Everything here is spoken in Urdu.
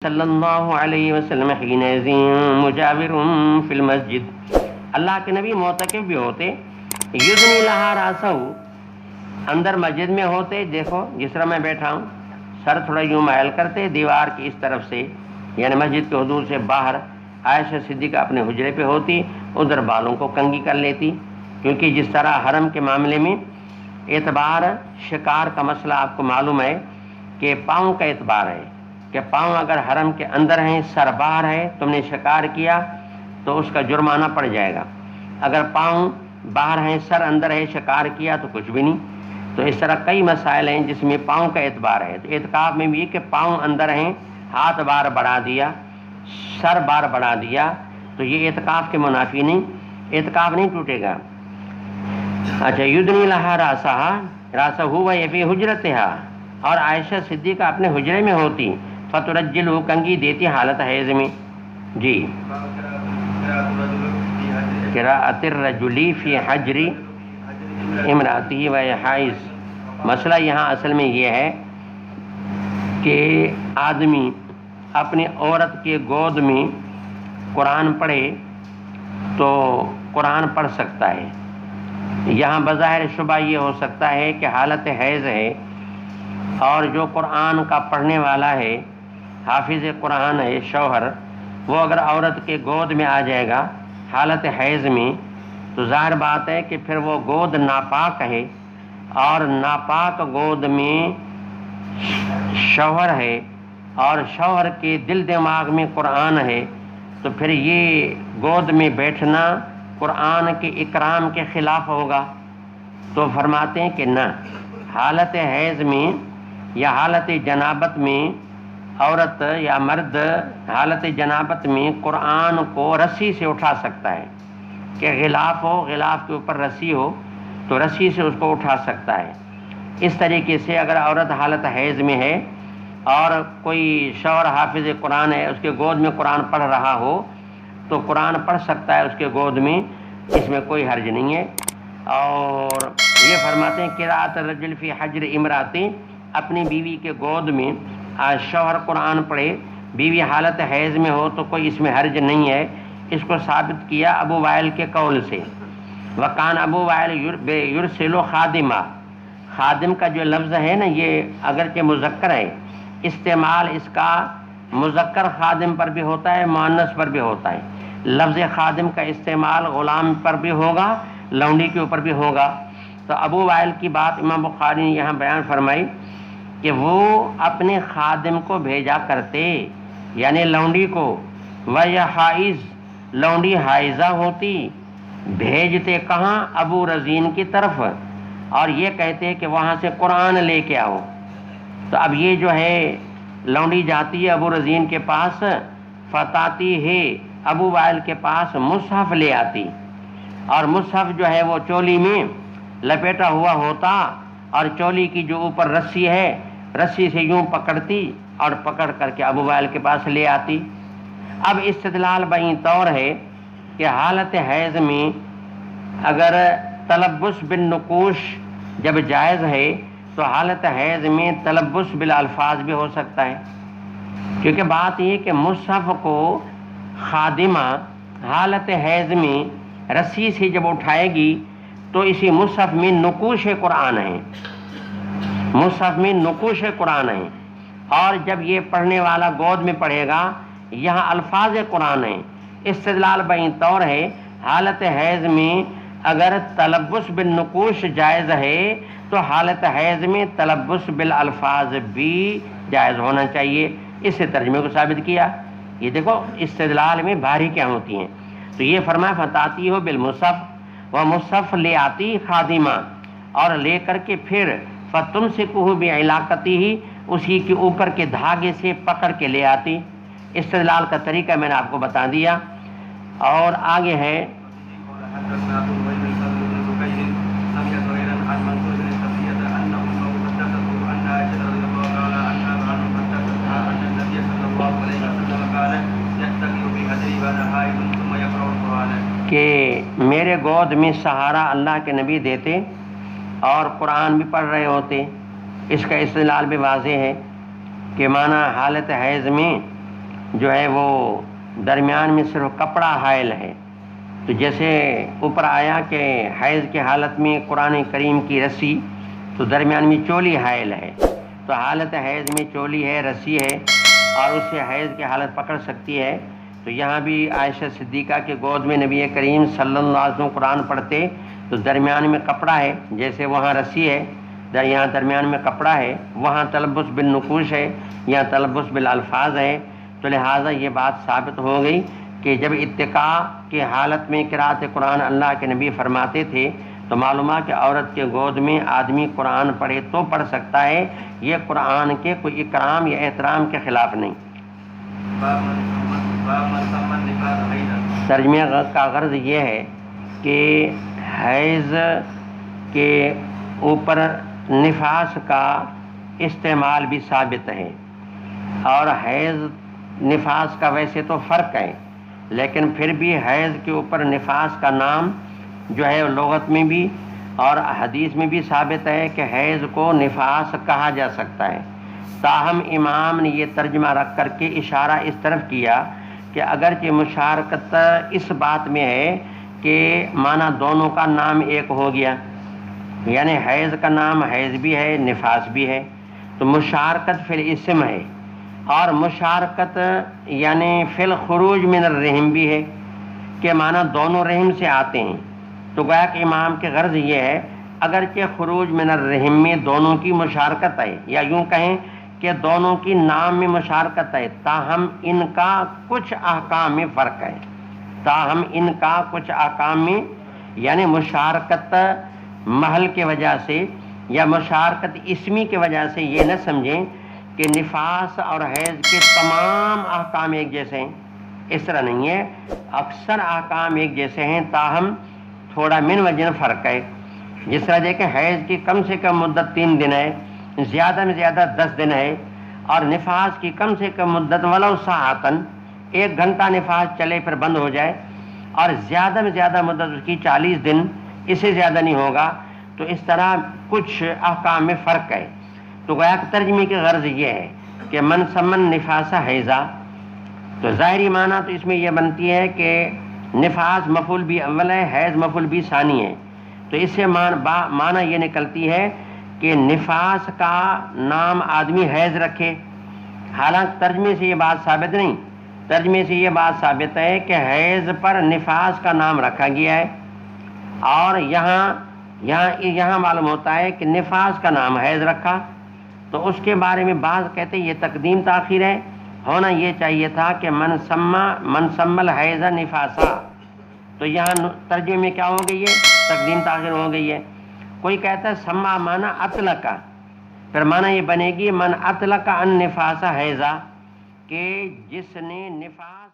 صلی اللہ علیہ وسلم حینئذ مجاور فی المسجد، اللہ کے نبی معتکف بھی ہوتے، یدنی لہا راسہ، اندر مسجد میں ہوتے، دیکھو جس طرح میں بیٹھا ہوں، سر تھوڑا یوں مائل کرتے دیوار کی اس طرف سے، یعنی مسجد کے حدود سے باہر۔ عائشہ صدیقہ اپنے حجرے پہ ہوتی، ادھر بالوں کو کنگھی کر لیتی، کیونکہ جس طرح حرم کے معاملے میں اعتبار شکار کا مسئلہ آپ کو معلوم ہے کہ پاؤں کا اعتبار ہے کہ پاؤں اگر حرم کے اندر ہیں، سر باہر ہے، تم نے شکار کیا تو اس کا جرمانہ پڑ جائے گا۔ اگر پاؤں باہر ہیں، سر اندر ہے، شکار کیا تو کچھ بھی نہیں۔ تو اس طرح کئی مسائل ہیں جس میں پاؤں کا اعتبار ہے۔ تو اعتکاف میں بھی کہ پاؤں اندر ہیں، ہاتھ بار بڑھا دیا، سر بار بڑھا دیا، تو یہ اعتکاف کے منافی نہیں، اعتکاف نہیں ٹوٹے گا۔ اچھا، یدنی لہا راسہ ہوا یہ فی حجرتہا، اور عائشہ صدیقہ اپنے حجرے میں ہوتی، فترجل کنگھی دیتی حالت حیض میں۔ جی، قراءۃ الرجل فی حجر امرأتہ وہی حائض۔ مسئلہ یہاں اصل میں یہ ہے کہ آدمی اپنی عورت کے گود میں قرآن پڑھے تو قرآن پڑھ سکتا ہے۔ یہاں بظاہر شبہ یہ ہو سکتا ہے کہ حالت حیض ہے، اور جو قرآن کا پڑھنے والا ہے، حافظ قرآن ہے، شوہر، وہ اگر عورت کے گود میں آ جائے گا حالت حیض میں، تو ظاہر بات ہے کہ پھر وہ گود ناپاک ہے، اور ناپاک گود میں شوہر ہے، اور شوہر کے دل دماغ میں قرآن ہے، تو پھر یہ گود میں بیٹھنا قرآن کے اکرام کے خلاف ہوگا۔ تو فرماتے ہیں کہ نہ، حالت حیض میں یا حالت جنابت میں عورت یا مرد حالت جنابت میں قرآن کو رسی سے اٹھا سکتا ہے، کہ غلاف ہو، غلاف کے اوپر رسی ہو تو رسی سے اس کو اٹھا سکتا ہے۔ اس طریقے سے اگر عورت حالت حیض میں ہے اور کوئی شوہر حافظ قرآن ہے، اس کے گود میں قرآن پڑھ رہا ہو تو قرآن پڑھ سکتا ہے اس کے گود میں، اس میں کوئی حرج نہیں ہے۔ اور یہ فرماتے ہیں قراءۃ الرجل فی حجر امرأتہ، اپنی بیوی کے گود میں شوہر قرآن پڑھے، بیوی حالت حیض میں ہو تو کوئی اس میں حرج نہیں ہے۔ اس کو ثابت کیا ابو وائل کے قول سے، وکان ابو وائل یرسل خادمہ، خادم کا جو لفظ ہے نا، یہ اگرچہ مذکر ہے، استعمال اس کا مذکر خادم پر بھی ہوتا ہے، مؤنث پر بھی ہوتا ہے۔ لفظ خادم کا استعمال غلام پر بھی ہوگا، لونڈی کے اوپر بھی ہوگا۔ تو ابو وائل کی بات امام بخاری نے یہاں بیان فرمائی کہ وہ اپنے خادم کو بھیجا کرتے، یعنی لونڈی کو، وَيَا حائز، لونڈی حائزہ ہوتی، بھیجتے کہاں؟ ابو رزین کی طرف، اور یہ کہتے کہ وہاں سے قرآن لے کے آؤ۔ تو اب یہ جو ہے لونڈی جاتی ہے ابو رزین کے پاس، فتاتی ہے، ابو وائل کے پاس مصحف لے آتی، اور مصحف جو ہے وہ چولی میں لپیٹا ہوا ہوتا، اور چولی کی جو اوپر رسی ہے، رسی سے یوں پکڑتی اور پکڑ کر کے ابو وائل کے پاس لے آتی۔ اب استدلال بیں طور ہے کہ حالت حیض میں اگر تلبس بالنقوش جب جائز ہے تو حالت حیض میں تلبس بالالفاظ بھی ہو سکتا ہے، کیونکہ بات یہ کہ مصحف کو خادمہ حالت حیض میں رسی سے جب اٹھائے گی تو اسی مصحف میں نقوش قرآن ہے، مصحف میں نقوش قرآن ہے، اور جب یہ پڑھنے والا گود میں پڑھے گا یہاں الفاظ قرآن ہیں۔ استدلال بیں طور ہے حالت حیض میں اگر تلبس بالنقوش جائز ہے تو حالت حیض میں تلبس بالالفاظ بھی جائز ہونا چاہیے۔ اس سے ترجمے کو ثابت کیا۔ یہ دیکھو استدلال میں باریکیاں ہوتی ہیں۔ تو یہ فرمایا فتاتی ہو بالمصحف، وہ مصحف لے آتی خادمہ، اور لے کر کے پھر فتمسکہ بعلاقتہ، اسی کے اوپر کے دھاگے سے پکڑ کے لے آتی۔ استدلال کا طریقہ میں نے آپ کو بتا دیا، اور آگے ہے کہ میرے گود میں سہارا اللہ کے نبی دیتے اور قرآن بھی پڑھ رہے ہوتے۔ اس کا استدلال بھی واضح ہے کہ معنی حالت حیض میں جو ہے وہ درمیان میں صرف کپڑا حائل ہے، تو جیسے اوپر آیا کہ حیض کی حالت میں قرآن کریم کی رسی، تو درمیان میں چولی حائل ہے، تو حالت حیض میں چولی ہے، رسی ہے، اور اسے حیض کی حالت پکڑ سکتی ہے۔ تو یہاں بھی عائشہ صدیقہ کے گود میں نبی کریم صلی اللہ علیہ وسلم قرآن پڑھتے تو درمیان میں کپڑا ہے، جیسے وہاں رسی ہے، یہاں درمیان میں کپڑا ہے، وہاں تلبس بالنقوش ہے، یہاں تلبس بالالفاظ ہے، تو لہٰذا یہ بات ثابت ہو گئی کہ جب اتقاء کی حالت میں قرأت قرآن اللہ کے نبی فرماتے تھے تو معلوم ہے کہ عورت کے گود میں آدمی قرآن پڑھے تو پڑھ سکتا ہے، یہ قرآن کے کوئی اکرام یا احترام کے خلاف نہیں۔ ترجمہ کا غرض یہ ہے کہ حیض کے اوپر نفاس کا استعمال بھی ثابت ہے، اور حیض نفاس کا ویسے تو فرق ہے، لیکن پھر بھی حیض کے اوپر نفاس کا نام جو ہے لغت میں بھی اور حدیث میں بھی ثابت ہے کہ حیض کو نفاس کہا جا سکتا ہے۔ تاہم امام نے یہ ترجمہ رکھ کر کے اشارہ اس طرف کیا کہ اگرچہ مشارکت اس بات میں ہے کہ معنی دونوں کا نام ایک ہو گیا، یعنی حیض کا نام حیض بھی ہے، نفاس بھی ہے، تو مشارکت فی الاسم ہے، اور مشارکت یعنی فی الخروج من الرحم بھی ہے کہ معنی دونوں رحم سے آتے ہیں۔ تو گویا کہ امام کے غرض یہ ہے اگرچہ خروج من الرحم میں دونوں کی مشارکت ہے، یا یوں کہیں کہ دونوں کی نام میں مشارکت ہے، تاہم ان کا کچھ احکام میں فرق ہے، تاہم ان کا کچھ احکام میں یعنی مشارکت محل کی وجہ سے یا مشارکت اسمی کی وجہ سے یہ نہ سمجھیں کہ نفاس اور حیض کے تمام احکام ایک جیسے ہیں، اس طرح نہیں ہے، اکثر احکام ایک جیسے ہیں، تاہم تھوڑا من وجہ فرق ہے۔ جس طرح دیکھیں حیض کی کم سے کم مدت 3 دن ہے، زیادہ میں زیادہ 10 دن ہے، اور نفاس کی کم سے کم مدت ولو ساعتن 1 گھنٹہ نفاس چلے پھر بند ہو جائے، اور زیادہ میں زیادہ مدت اس کی 40 دن، اس سے زیادہ نہیں ہوگا، تو اس طرح کچھ احکام میں فرق ہے۔ تو گویا کہ ترجمے کی غرض یہ ہے کہ من سمن نفاس حیضہ، تو ظاہری معنی تو اس میں یہ بنتی ہے کہ نفاس مفعول بھی اول ہے، حیض مفعول بھی ثانی ہے، تو اس سے معنی یہ نکلتی ہے کہ نفاس کا نام آدمی حیض رکھے، حالانکہ ترجمے سے یہ بات ثابت نہیں، ترجمے سے یہ بات ثابت ہے کہ حیض پر نفاس کا نام رکھا گیا ہے، اور یہاں معلوم ہوتا ہے کہ نفاس کا نام حیض رکھا، تو اس کے بارے میں بعض کہتے ہیں یہ تقدیم تاخیر ہے، ہونا یہ چاہیے تھا کہ من سمل حیض نفاسا، تو یہاں ترجمے میں کیا ہو گئی ہے، تقدیم تاخیر ہو گئی ہے۔ کوئی کہتا ہے سما معنی اطلقا، پھر معنی یہ بنے گی من اطلق ان نفاس حیضہ، کہ جس نے نفاس